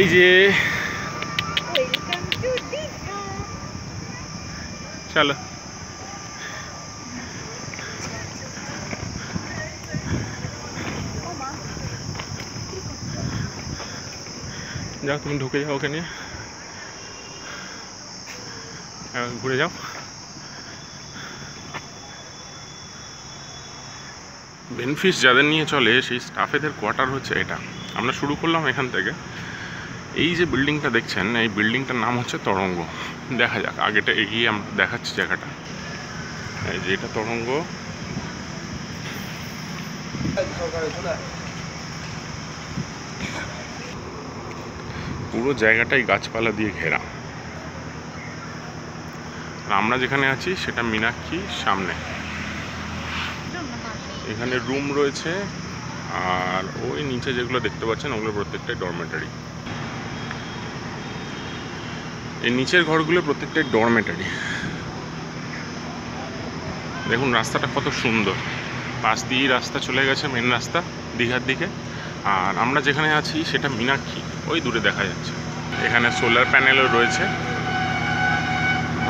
এই যে চলো যাও, তুমি ঢুকে যাও ওখানে, ঘুরে যাও। বেনফিশ যাদের নিয়ে চলে সেই স্টাফেদের কোয়ার্টার হচ্ছে এটা। আমরা শুরু করলাম এখান থেকে। এই যে বিল্ডিংটা দেখছেন, এই বিল্ডিংটার নাম হচ্ছে তরঙ্গ। দেখা যাক, আগেটা এগিয়ে আমরা দেখাচ্ছি জায়গাটা। এই যে এটা তরঙ্গ। পুরো জায়গাটাই গাছপালা দিয়ে ঘেরা। আর আমরা যেখানে আছি সেটা মীনাক্ষী সামনে। এখানে রুম রয়েছে, আর ওই নিচে যেগুলো দেখতে পাচ্ছেন ওগুলো প্রত্যেকটাই ডরমেটারি। এই নিচের ঘরগুলো প্রত্যেকটাই ডরমেটারি। দেখুন রাস্তাটা কত সুন্দর, পাশ দিয়েই রাস্তা চলে গেছে, মেন রাস্তা দীঘার দিকে। আর আমরা যেখানে আছি সেটা মীনাক্ষী, ওই দূরে দেখা যাচ্ছে। এখানে সোলার প্যানেলও রয়েছে,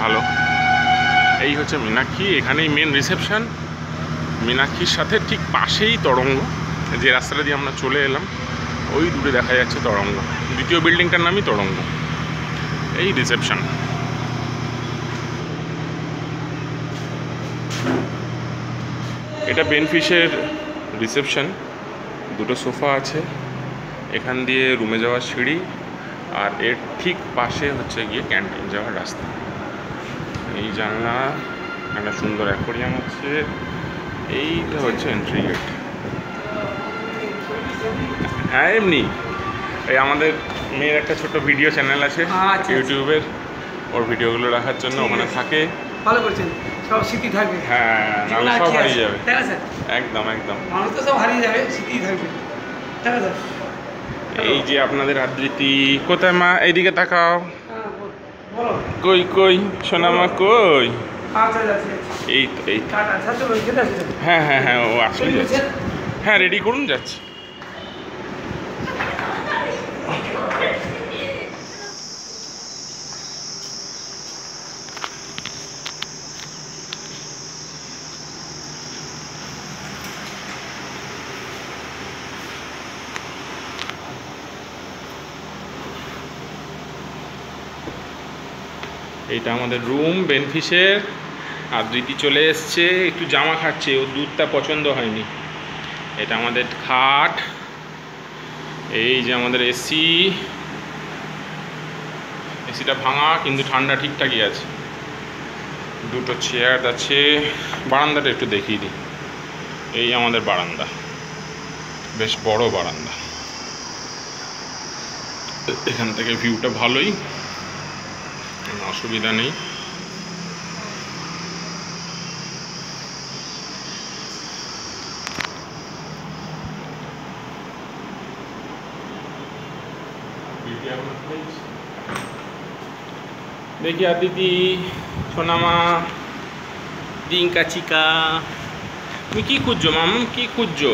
ভালো। এই হচ্ছে মীনাক্ষী, এখানেই মেন রিসেপশন। মীনাক্ষীর সাথে ঠিক পাশেই তরঙ্গ, যে রাস্তাটা দিয়ে আমরা চলে এলাম ওই দূরে দেখা যাচ্ছে তরঙ্গ। দ্বিতীয় বিল্ডিংটার নামই তরঙ্গ। এই রিসেপশন। এটা বেনফিশের রিসেপশন। দুটো সোফা আছে, এখান দিয়ে রুমে যাওয়ার সিঁড়ি, আর এর ঠিক পাশে হচ্ছে গিয়ে ক্যান্টিন যাওয়ার রাস্তা। এই জানলা, একটা সুন্দর অ্যাকোয়ারিয়াম আছে। এইটা হচ্ছে এন্ট্রি গেট। হ্যাঁ এমনি এই আমাদের মেয়ের একটা ছোট ভিডিও চ্যানেল আছে ইউটিউবের, ওর ভিডিওগুলো রাখার জন্য ওখানে থাকে। ভালো করছেন, সব স্মৃতি থাকবে। হ্যাঁ, নাহলে সব হারিয়ে যাবে। ঠিক আছে, একদম একদম, মানুষ তো সব হারিয়ে যাবে, স্মৃতি থাকবে। ঠিক আছে, এই যে আপনাদের আদৃতি। কোথায় মা? এইদিকে তাকাও। বলো কই কই সোনা মা কই? আচ্ছা যাচ্ছে, এই তো এই। আচ্ছা চলো খেতে আসছে। হ্যাঁ হ্যাঁ হ্যাঁ, ও আসলে যাচ্ছে। হ্যাঁ রেডি করুন, যাচ্ছে। এইটা আমাদের রুম বেনফিশের। আদৃতি চলে এসছে, একটু জামা খাচ্ছে, ওর দুধটা পছন্দ হয়নি। এটা আমাদের খাট। এই যে আমাদের এসি, এসিটা ভাঙা কিন্তু ঠান্ডা ঠিকঠাকই আছে। দুটো চেয়ার আছে। বারান্দাটা একটু দেখিয়ে দিই। এই আমাদের বারান্দা, বেশ বড় বারান্দা। এখান থেকে ভিউটা ভালোই, অসুবিধা নেই। দেখি আদিতি, সোনামা, ডিঙ্কা চিকা, তুমি কি খুঁজছো মাম? কি খুঁজছো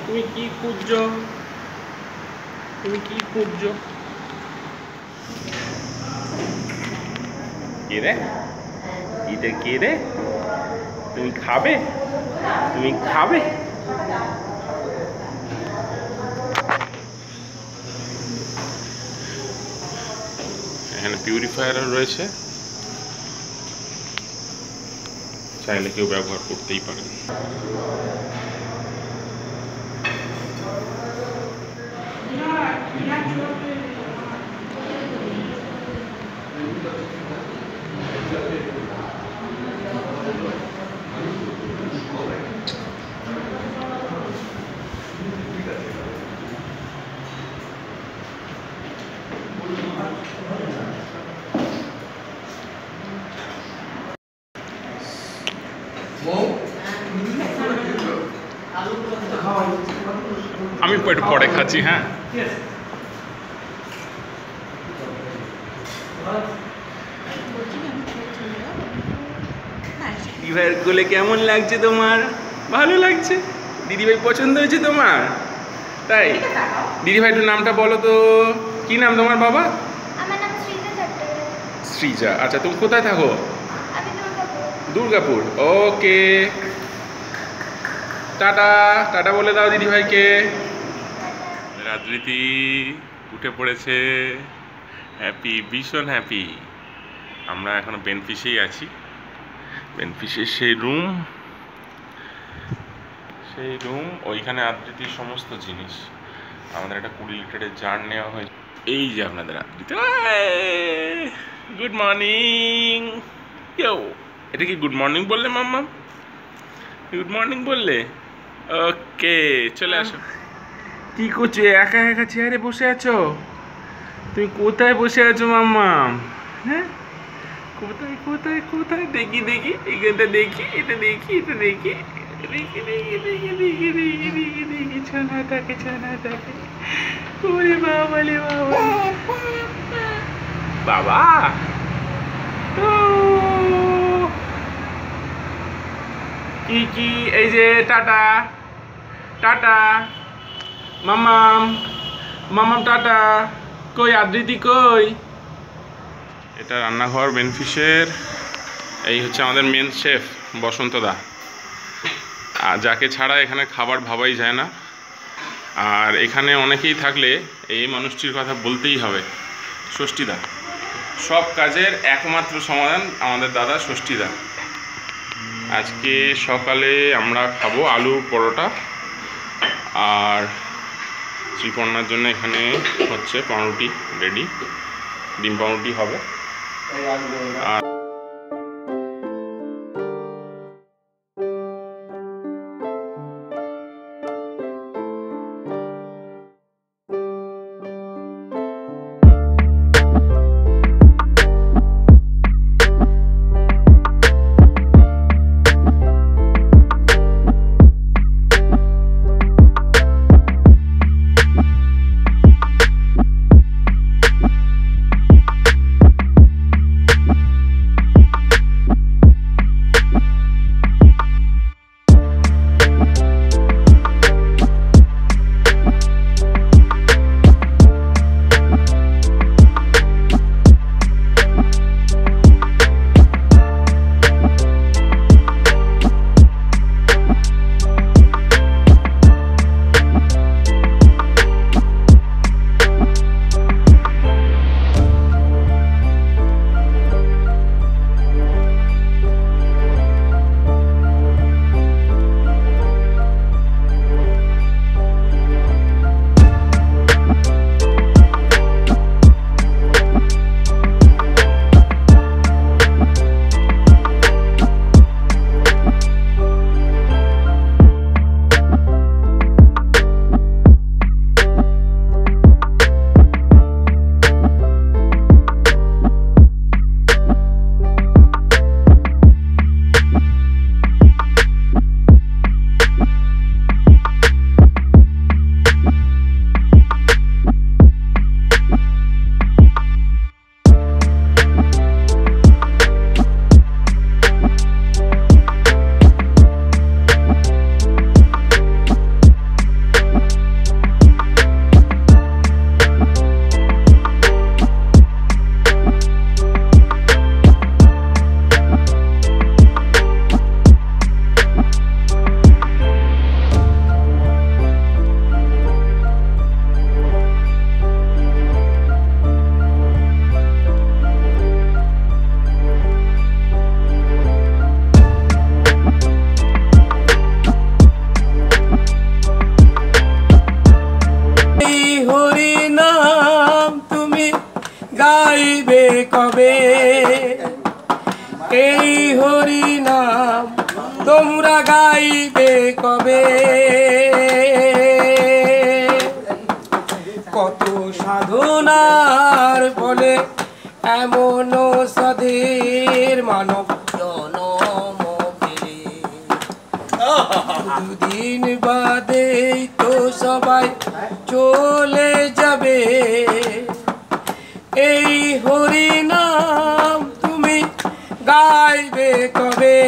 তুমি? কি খুঁজছো তুমি? কি খুঁজছো? কে রে? এটা কে রে? তুমি খাবে? তুমি খাবে? এখানে পিউরিফায়ারও রয়েছে, চাইলে কেউ ব্যবহার করতেই পারে। আমি একটু পরে খাচ্ছি। হ্যাঁ দিদিভাইয়ের কোলে কেমন লাগছে তোমার? ভালো লাগছে? দিদিভাই পছন্দ হয়েছে তোমার? তাই দিদিভাই একটু নামটা বলো তো, কি নাম তোমার বাবা? আমার নাম শ্রীজা চট্টোপাধ্যায়। শ্রীজা, আচ্ছা তুমি কোথায় থাকো? আমি দুর্গাপুর। দুর্গাপুর, ওকে। টাটা টাটা বলে দাও দিদিভাইকে। রাজনীতি উঠে পড়েছে, হ্যাপি, ভীষণ হ্যাপি। আমরা এখনো বেনফিশেই আছি। বেনফিশের সেই রুম, ওইখানে আদ্রিতির সমস্ত জিনিস। আমাদের একটা 20 লিটারের জার নেওয়া হয়েছে। এই যে আপনাদের আদ্রিতি, গুড মর্নিং। কেউ এটা কি গুড মর্নিং বললে মাম্মা? গুড মর্নিং বললে? ওকে, চলে আসো। কি করছো, একা একা চেয়ারে বসে আছো? তুমি কোথায় বসে আছো মাম্মা? হ্যাঁ, কোথায় কোথায় কোথায়? দেখি দেখি, এখানটা দেখি, এটা দেখি, এটা দেখি, দেখি দেখি দেখি দেখি দেখি দেখি দেখি, ছানাটাকে ছানাটাকে। ওরে বাবা রে বাবা, বাবা ও, কি কি, এই যে টাটা টাটা মামাম, মামাম টাটা। কই আদ্রিতি কই? এটা রান্নাঘর বেনফিশের। এই হচ্ছে আমাদের মেন শেফ বসন্তদা, আর যাকে ছাড়া এখানে খাবার ভাবাই যায় না। আর এখানে অনেকেই থাকলে এই মানুষটির কথা বলতেই হবে, ষষ্ঠীদা। সব কাজের একমাত্র সমাধান আমাদের দাদা ষষ্ঠীদা। আজকে সকালে আমরা খাবো আলু পরোটা, আর শ্রীপর্ণার জন্য এখানে হচ্ছে পাউরুটি রেডি, ডিম পাউরুটি হবে। আর গাইবে কবে এই হরি নাম, তোমরা গাইবে কবে? কত সাধনার ফলে এমন সাধের মানব জনম পেলে, দুদিন বাদেই তো সবাই চলে যাবে। এই হরি নাম তুমি গাইবে কবে?